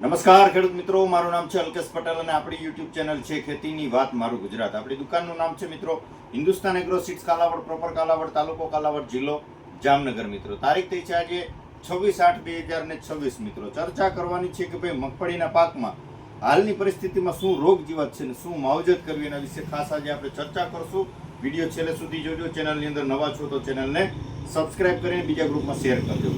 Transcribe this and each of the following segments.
નમસ્કાર ખેડૂત મિત્રો, મારું નામ છે અલ્કેશ પટેલ અને આપણી યુટ્યુબ ચેનલ છે ખેતીની વાત મારું ગુજરાત. આપણી દુકાનનું નામ છે મિત્રો Hindustan agro seeds Kalavad, proper Kalavad, તાલુકો કાલાવડ, જિલ્લો જામનગર. મિત્રો તારીખ થઈ છે આજે 26/8/2026. મિત્રો ચર્ચા કરવાની છે કે ભાઈ મગફળીના પાકમાં હાલની પરિસ્થિતિમાં શું રોગ જીવાત છે ને શું માવજત કરવી એના વિશે ખાસ આજે આપણે ચર્ચા કરશું. વિડીયો છેલ્લે સુધી જોજો. ચેનલની અંદર નવા છો તો ચેનલને સબસ્ક્રાઇબ કરીને બીજા ગ્રુપમાં શેર કરજો.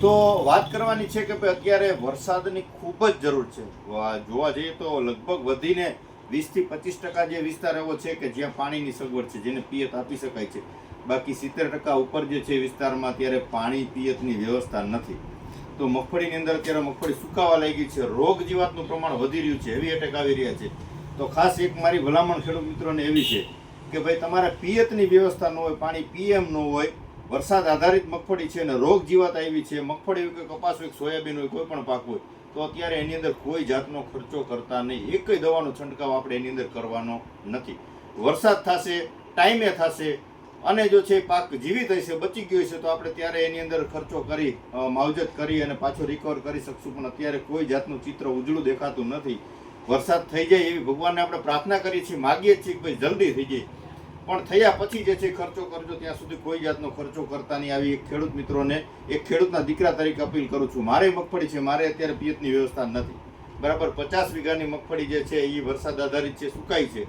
તો વાત કરવાની છે કે ભાઈ અત્યારે વરસાદની ખૂબ જ જરૂર છે. જોવા જઈએ તો લગભગ વધીને 20 થી 25% જે વિસ્તાર એવો છે કે જ્યાં પાણીની સગવડ છે, જેને પિયત આપી શકાય છે. બાકી 70% ઉપર જે છે વિસ્તારમાં અત્યારે પાણી પિયતની વ્યવસ્થા નથી. તો મગફળીની અંદર અત્યારે મગફળી સુકાવા લાગી છે. રોગ જીવાતનું પ્રમાણ વધી રહ્યું છે, હેવી એટેક આવી રહ્યા છે. તો ખાસ એક મારી ભલામણ ખેડૂત મિત્રોને એવી છે કે ભાઈ તમારે પિયતની વ્યવસ્થા ન હોય, પાણી પીએમ ન હોય, વરસાદ આધારિત મગફળી છે અને રોગ જીવાત આવી છે, મગફળી હોય કે કપાસ હોય, સોયાબીન હોય, કોઈ પણ પાક હોય, તો અત્યારે એની અંદર કોઈ જાતનો ખર્ચો કરતા નહીં. એક દવાનો છંટકાવ આપણે એની અંદર કરવાનો નથી. વરસાદ થશે, ટાઈમે થશે અને જો છે પાક જીવિત હશે, બચી ગયો હશે, તો આપણે ત્યારે એની અંદર ખર્ચો કરી માવજત કરી અને પાછો રિકવર કરી શકશું. પણ અત્યારે કોઈ જાતનું ચિત્ર ઉજળું દેખાતું નથી. વરસાદ થઈ જાય એવી ભગવાનને આપણે પ્રાર્થના કરીએ છીએ, માગીએ છીએ કે ભાઈ જલ્દી થઈ જાય, પણ થયા પછી જે છે ખર્ચો કરજો. ત્યાં સુધી કોઈ જાતનો ખર્ચો કરતા નહીં. આવી એક ખેડૂત મિત્રોને, એક ખેડૂતના દીકરા તરીકે અપીલ કરું છું. મારે મગફળી છે, મારે અત્યારે પિયતની વ્યવસ્થા નથી. બરાબર 50 વીઘાની મગફળી જે છે એ વરસાદ આધારિત છે, સુકાઈ છે.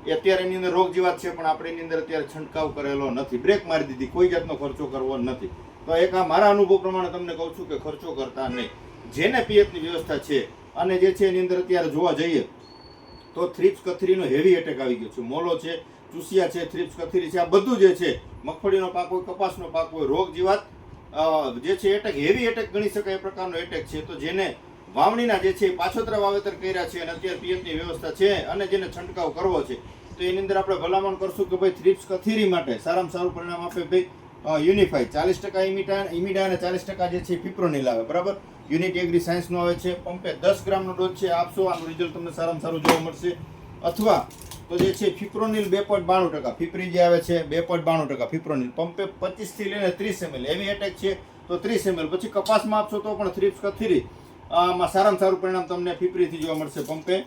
એ અત્યારે એની અંદર રોગ જીવાત છે, પણ આપણે એની અંદર અત્યારે છંટકાવ કરેલો નથી, બ્રેક મારી દીધી, કોઈ જાતનો ખર્ચો કરવો નથી. તો એક આ મારા અનુભવ પ્રમાણે તમને કહું છું કે ખર્ચો કરતા નહીં. જેને પિયતની વ્યવસ્થા છે અને જે છે એની અંદર અત્યારે જોવા જઈએ તો થ્રિપ્સ કથરીનો હેવી એટેક આવી ગયો છે. મોલો છે, ચૂસિયા છે, થ્રિપ્સ કથરી છે, આ બધું જે છે મગફળીનો પાક હોય, કપાસનો પાક હોય, રોગ જીવાત જે છે એટેક, હેવી એટેક ગણી શકાય એ પ્રકારનો એટેક છે. તો જેને વાવણીના જે છે પાછોતરા વાવેતર કર્યા છે અને અત્યારે પિયતની વ્યવસ્થા છે અને જેને છંટકાવ કરવો છે, તો એની અંદર આપણે ભલામણ કરશું કે ભાઈ થ્રિપ્સ કથીરી માટે સારામાં સારું પરિણામ આપે ભાઈ યુનિફાઈ 40% ઇમિડા અને 40% જે છે ફિપ્રોનિલ આવે. બરાબર, યુનિટ એગ્રી સાયન્સનો આવે છે. પંપે 10 ગ્રામનો ડોઝ છે, આપશો, આનું રિઝલ્ટ તમને સારામાં સારું જોવા મળશે. અથવા તો જે છે ફિપ્રોનિલ 2.92%, ફિપ્રી જે આવે છે 2.92% ફિપ્રોનિલ, પંપે 25 થી લઈને 30 ml. હેવી એટેક છે તો 30 ml. પછી કપાસમાં આપશો તો પણ થ્રિપ્સ કથીરી માં સારામાં સારું પરિણામ તમને ફિપ્રીથી જોવા મળશે. પંપે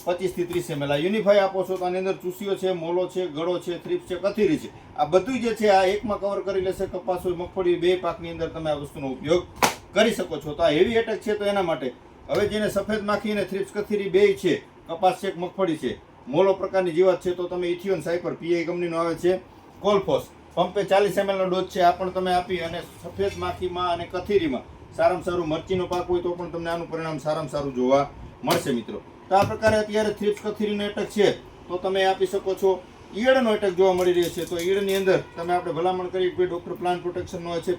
25 થી 30 ml. આ યુનિફાઈ આપો છો તો આની અંદર ચૂસીઓ છે, મોલો છે, ગળો છે, થ્રિપ્સ છે, કથીરી છે, આ બધું જે છે આ એકમાં કવર કરી લેશે. કપાસ હોય, મગફળી, બે પાકની અંદર તમે આ વસ્તુનો ઉપયોગ કરી શકો છો. તો આ હેવી એટેક છે તો એના માટે હવે જેને સફેદ માખી અને થ્રિપ્સ કથીરી બે છે, કપાસ છે, મગફળી છે, મોલો પ્રકારની જીવાત છે, તો તમે ઇથિયોન સાયપર પીઆઈ કંપનીનો આવે છે કોલફોસ, પંપે 40 ml નો ડોઝ છે, આ પણ તમે આપી અને સફેદ માખીમાં અને કથીરીમાં સારામાં સારું મરચીનો પાક હોય તો પણ તમને આનું પરિણામ સારામાં સારું જોવા મળશે. મિત્રો તો આ પ્રકારે અત્યારે થ્રિપ્સ કથીરીનો એટેક છે તો તમે આપી શકો છો. ઈયળનો એટેક જોવા મળી રહ્યો છે તો ઈયળની અંદર તમે આપણે ભલામણ કરી કે ડોક્ટર પ્લાન્ટ પ્રોટેક્શનનો હોય છે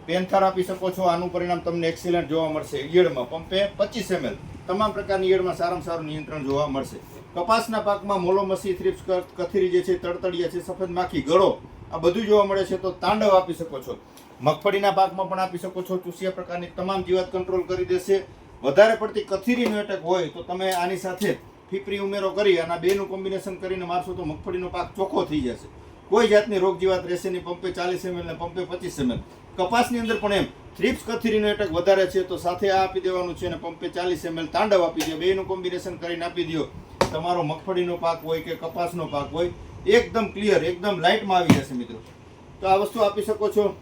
પેન્થર આપી શકો છો. આનું પરિણામ તમને એક્સિલન્ટ જોવા મળશે. ઈયળમાં પંપે 25 ml. તમામ પ્રકારની ઈયળમાં સારામાં સારું નિયંત્રણ જોવા મળશે. કપાસના પાકમાં મોલોમસી, થ્રિપ્સ કથીરી જે છે, તડતડિયા છે, સફેદ માખી, ગળો, આ બધું જોવા મળે છે તો તાંડવ આપી શકો છો. મગફળીના પાકમાં પણ આપી શકો છો. ચૂસિયા પ્રકારની તમામ જીવાત કંટ્રોલ કરી દેશે. વધારે પડતી કથીરીનો એટેક હોય તો તમે આની સાથે ફિપ્રી ઉમેરો કરી અને બેનું કોમ્બિનેશન કરીને મારશો તો મગફળીનો પાક ચોખ્ખો થઈ જશે. કોઈ જાતની રોગ જીવાત રહેશે નહીં. પંપે 40 ml ને પંપે 25 ml. કપાસની અંદર પણ એમ થ્રિપ્સ કથીરીનો એટેક વધારે છે તો સાથે આ આપી દેવાનું છે અને પંપે 40 ml તાંડવ આપી દો. બેનું કોમ્બિનેશન કરીને આપી દો. તમારો મગફળીનો પાક હોય કે કપાસનો પાક હોય એકદમ ક્લિયર, એકદમ લાઇટમાં આવી જશે. મિત્રો તો આ વસ્તુ આપી શકો છો.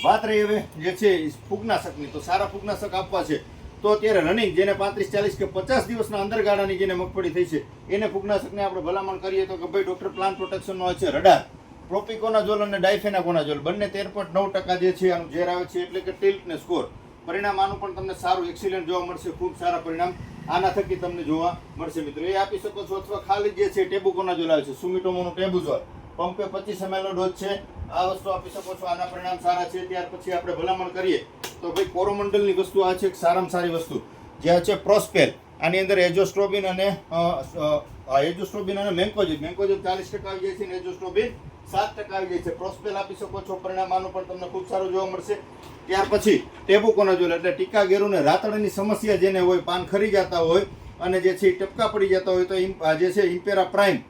વાત રહી હવે જે છે ફૂગનાશકની, તો સારા ફૂગનાશક આપવા છે તો અત્યારે રનિંગ જેને 35, 40 કે 50 દિવસના અંદરગાળાની જેને મગફળી થઈ છે એને ફૂગનાશકને આપણે ભલામણ કરીએ તો કે ભાઈ ડોક્ટર પ્લાન્ટ પ્રોટેક્શનનો હોય છે રડાર, પ્રોપિકોનાઝોલ અને ડાયફેનાકોનાઝોલ બંને 13.9% જે છે આનું ઝેર આવે છે, એટલે કે ટિલ્ટ ને સ્કોર. પરિણામ આનું પણ તમને સારું એક્સિલન્ટ જોવા મળશે. ખૂબ સારા પરિણામ આના થકી તમને જોવા મળશે. મિત્રો એ આપી શકો છો. અથવા ખાલી જે છે ટેબુકોનાઝોલ આવે છે, સુમિટોમોનો ટેબુઝોલ, પંપે 25 ml નો ડોઝ છે, આ વસ્તુ આપી શકો છો. આના પરિણામ સારા છે. ત્યાર પછી આપણે ભલામણ કરીએ તો ભાઈ કોરોમંડલની વસ્તુ આ છે સારામાં સારી વસ્તુ જે છે પ્રોસ્પેલ. આની અંદર એજોસ્ટ્રોબિન અને મેન્કોજેબ 40% આવી જાય છે અને એજોસ્ટ્રોબિન 7% આવી જાય છે. પ્રોસ્પેલ આપી શકો છો. પરિણામ આનું પણ તમને ખૂબ સારું જોવા મળશે. ત્યાર પછી ટેબુકોનાઝોલ એટલે ટીકા ગેરું ને રાતળની સમસ્યા જેને હોય, પાન ખરી જતા હોય અને જે છે ટપકા પડી જતા હોય તો જે છે ઇમ્પેરા પ્રાઇમ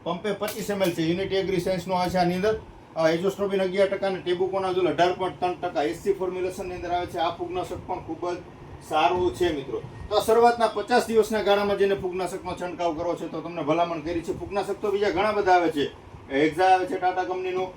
પંપે 25 ml છે, યુનિટ એગ્રી સાયન્સનો આ છે. આની અંદર એજોસ્ટ્રોબિન 11% અને ટેબુકોનાઝોલ 18.3%. એસસી ફોર્મ્યુલેશનની અંદર આવે છે. આ ફૂગનાશક પણ ખૂબ જ સારું છે મિત્રો. તો શરૂઆતના 50 દિવસના ગાળામાં જેને ફૂગનાશકનો છંટકાવ કરવો છે તો તમને ભલામણ કરી છે. ફૂગનાશક તો બીજા ઘણા બધા આવે છે. એક્ઝા આવે છે ટાટા કંપનીનું,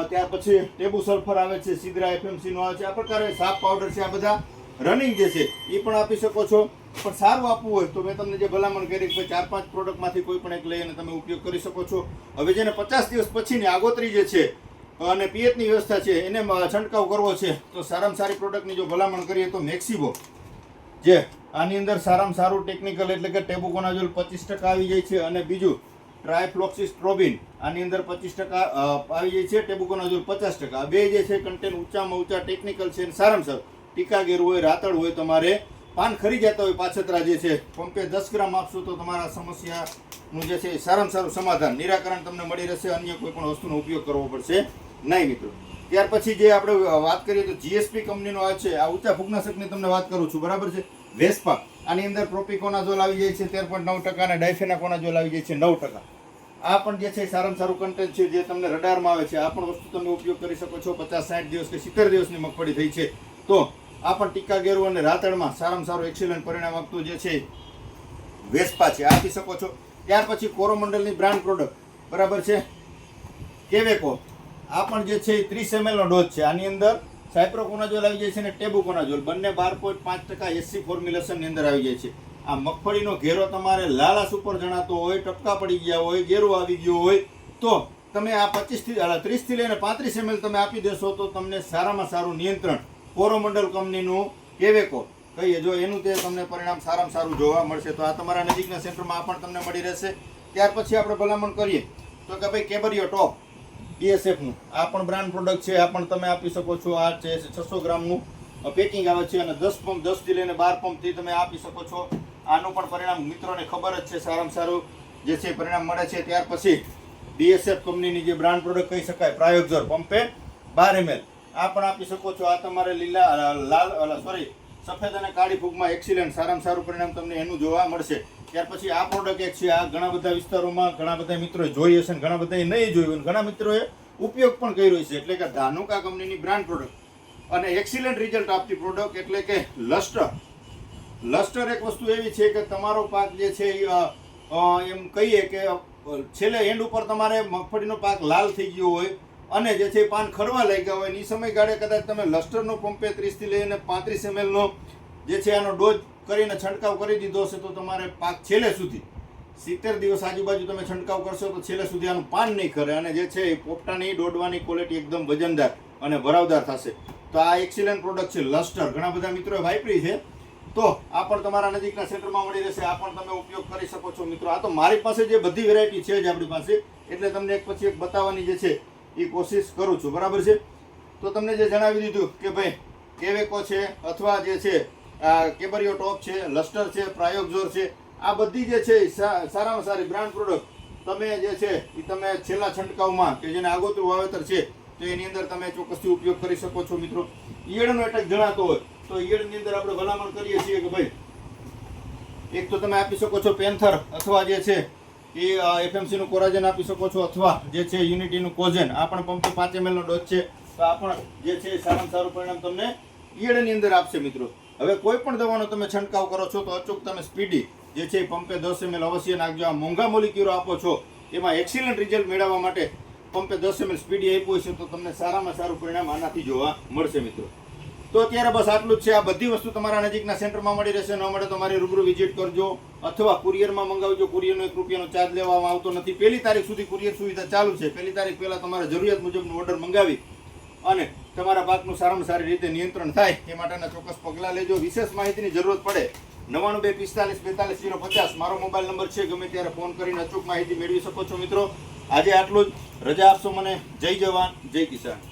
ત્યાર પછી ટેબુ સલ્ફર આવે છે, સિદ્રા FMC નો આવે છે. આ પ્રકારે સાપ પાવડર છે, આ બધા રનિંગ જે છે એ પણ આપી શકો છો. પણ સારું આપવું હોય તો મેં તમને જે ભલામણ કરી કે 4-5 પ્રોડક્ટમાંથી કોઈ પણ એક લઈને તમે ઉપયોગ કરી શકો છો. હવે જેને 50 દિવસ પછીની આગોતરી જે છે અને પિયતની વ્યવસ્થા છે એને છંટકાવ કરવો છે તો સારામાં સારી પ્રોડક્ટની જો ભલામણ કરીએ તો મેક્સિબો, જે આની અંદર સારામાં સારું ટેકનિકલ એટલે કે ટેબુકોનાઝોલ 25% આવી જાય છે, અને બીજું ટ્રાયફ્લોક્સિસ્ટ્રોબિન આની અંદર 25% આવી જાય છે, ટેબુકોનાઝોલ 50%. આ બે જે છે કન્ટેન્ટ ઊંચામાં ઊંચા ટેકનિકલ છે અને સારામાં સારું ટીકા ગેર હોય, રાતળ હોય, તમારે પાન ખરી જતા હોય પાછતરા જે છે પંપે 10 ગ્રામ આપશો તો તમારા સમસ્યાનું જે છે સારામાં સારું સમાધાન નિરાકરણ તમને મળી રહેશે. અન્ય કોઈ પણ વસ્તુનો ઉપયોગ કરવો પડશે નહીં મિત્રો. ત્યાર પછી જે આપણે વાત કરીએ તો GSP કંપનીનો આ છે, આ ઊંચા ફૂગનાશકની તમને વાત કરું છું, બરાબર છે. વેસ્પા, આની અંદર પ્રોપિકોનાઝોલ આવી જાય છે 13.9% અને ડાયફેનાકોનાઝોલ આવી જાય છે 9%. આ પણ જે છે સારામાં સારું કન્ટેન્ટ છે જે તમને રડારમાં આવે છે. આ પણ વસ્તુ તમે ઉપયોગ કરી શકો છો. 50-60 દિવસ કે 70 દિવસની મગફળી થઈ છે તો આ પણ ટીકા ગેરુ અને રાતળમાં સારામાં સારું એક્સિલન્ટ પરિણામ આપતું જે છે વેસ્પા છે, આપી શકો છો. ત્યાર પછી કોરોમંડલની બ્રાન્ડ પ્રોડક્ટ, બરાબર છે, કેવેકો. આ પણ જે છે 30 ml નો ડોઝ છે. આની અંદર સાયપ્રોકોનાઝોલ આવી જાય છે અને ટેબુકોનાઝોલ બંને 12.5% SC ફોર્મ્યુલેશનની અંદર આવી જાય છે. આ મગફળીનો ઘેરો તમારે લાલાશ ઉપર જણાતો હોય, ટપકા પડી ગયા હોય, ઘેરો આવી ગયો હોય તો તમે આ 30 થી લઈને 35 ml તમે આપી દેશો તો તમને સારામાં સારું નિયંત્રણ કોરોમંડલ કંપનીનું કેવેકો કહીએ જો એનું તે તમને પરિણામ સારામાં સારું જોવા મળશે. તો આ તમારા નજીકના સેન્ટરમાં આ પણ તમને મળી રહેશે. ત્યાર પછી આપણે ભલામણ કરીએ તો કે ભાઈ કેબરિયો ટોપ BSFનું આ પણ બ્રાન્ડ પ્રોડક્ટ છે. આ પણ તમે આપી શકો છો. આ છે 600 ગ્રામનું પેકિંગ આવે છે અને 10 પંપ 10 થી લઈને 12 પંપથી તમે આપી શકો છો. આનું પણ પરિણામ મિત્રોને ખબર જ છે સારામાં સારું જે છે પરિણામ મળે છે. ત્યાર પછી BSF કંપનીની જે બ્રાન્ડ પ્રોડક્ટ કહી શકાય પ્રાયોક્ઝોર પંપે 12 ml, આ પણ આપી શકો છો. આ તમારે સફેદ અને કાળી ફૂગમાં એક્સિલન્ટ સારામાં સારું પરિણામ તમને એનું જોવા મળશે. ત્યાર પછી આ પ્રોડક્ટ એક છે. આ ઘણા બધા વિસ્તારોમાં ઘણા બધા મિત્રોએ જોઈ હશે, ઘણા બધાએ નહીં જોયું, ઘણા મિત્રોએ ઉપયોગ પણ કર્યો છે. એટલે કે ધાનુકા કંપનીની બ્રાન્ડ પ્રોડક્ટ અને એક્સિલન્ટ રિઝલ્ટ આપતી પ્રોડક્ટ એટલે કે લસ્ટર. લસ્ટર એક વસ્તુ એવી છે કે તમારો પાક જે છે એમ કહીએ કે છેલ્લે એન્ડ ઉપર તમારે મગફળીનો પાક લાલ થઈ ગયો હોય અને જે છે પાન ખરવા લાગ્યા હોય એ સમયગાળે કદાચ તમે લસ્ટરનો પંપે 30 થી લઈને 35 ml નો જે છે આનો ડોઝ કરીને છંટકાવ કરી દીધો હશે તો તમારે પાક છેલ્લે સુધી 70 દિવસ આજુબાજુ તમે છંટકાવ કરશો તો છેલ્લે સુધી આનું પાન નહીં ખરે અને જે છે પોપટાની દોડવાની ક્વોલિટી એકદમ વજનદાર અને ભરાવદાર થશે. તો આ એક્સિલન્ટ પ્રોડક્ટ છે લસ્ટર. ઘણા બધા મિત્રોએ વાપરી છે તો આ પણ તમારા નજીકના સેન્ટરમાં મળી રહેશે. આ પણ તમે ઉપયોગ કરી શકો છો મિત્રો. આ તો મારી પાસે જે બધી વેરાયટી છે જ આપણી પાસે, એટલે તમને એક પછી એક બતાવવાની જે છે એ કોશિશ કરું છું, બરાબર છે. તો તમને જે જણાવી દીધું કે ભાઈ કેવેકો છે અથવા જે છે કેબરિયો ટોપ છે, લસ્ટર છે, પ્રાયોક્ઝોર છે, આ બધી જે છે સારામાં સારી બ્રાન્ડ પ્રોડક્ટ તમે જે છે એ તમે છેલ્લા છંટકાવમાં કે જેને આગોતરું વાવેતર છે તો એની અંદર તમે ચોક્કસથી ઉપયોગ કરી શકો છો મિત્રો. ઈયળનો એટેક જણાતો હોય તો ઈયળની અંદર આપણે ભલામણ કરીએ છીએ કે ભાઈ એક તો તમે આપી શકો છો પેન્થર અથવા જે છે એ FMC નું કોરાજન આપી શકો છો અથવા જે છે યુનિટીનું કોઝેન. આ પણ પંપે 5 ml નો ડોઝ છે. તો આ પણ જે છે સારામાં સારું પરિણામ તમને ઈયળની અંદર આપશે મિત્રો. હવે કોઈ પણ દવાનો તમે છંટકાવ કરો છો તો અચૂક તમે સ્પીડી જે છે પંપે 10 ml અવશ્ય નાખજો. આ મોંઘા મોલિક્યુલો આપો છો એમાં એક્સિલન્ટ રિઝલ્ટ મેળવવા માટે પંપે 10 ml સ્પીડી આપ્યું છે તો તમને સારામાં સારું પરિણામ આનાથી જોવા મળશે મિત્રો. તો અત્યારે બસ આટલું જ છે. આ બધી વસ્તુ તમારા નજીકના સેન્ટરમાં મળી રહેશે. ન મળે તો મારી રૂબરૂ વિઝિટ કરજો અથવા કુરિયરમાં મંગાવજો. કુરિયરનો 1 રૂપિયાનો ચાર્જ લેવામાં આવતો નથી. 1 તારીખ સુધી કુરિયર સુવિધા ચાલુ છે. 1 તારીખ પહેલાં તમારે જરૂરિયાત મુજબનો ઓર્ડર મંગાવી અને તમારા પાકનું સારામાં સારી રીતે નિયંત્રણ થાય એ માટેના ચોક્કસ પગલાં લેજો. વિશેષ માહિતીની જરૂરત પડે 9925454050 મારો મોબાઈલ નંબર છે. ગમે ત્યારે ફોન કરીને અચૂક માહિતી મેળવી શકો છો મિત્રો. આજે આટલું જ. રજા આપશો મને. જય જવાન, જય કિસાન.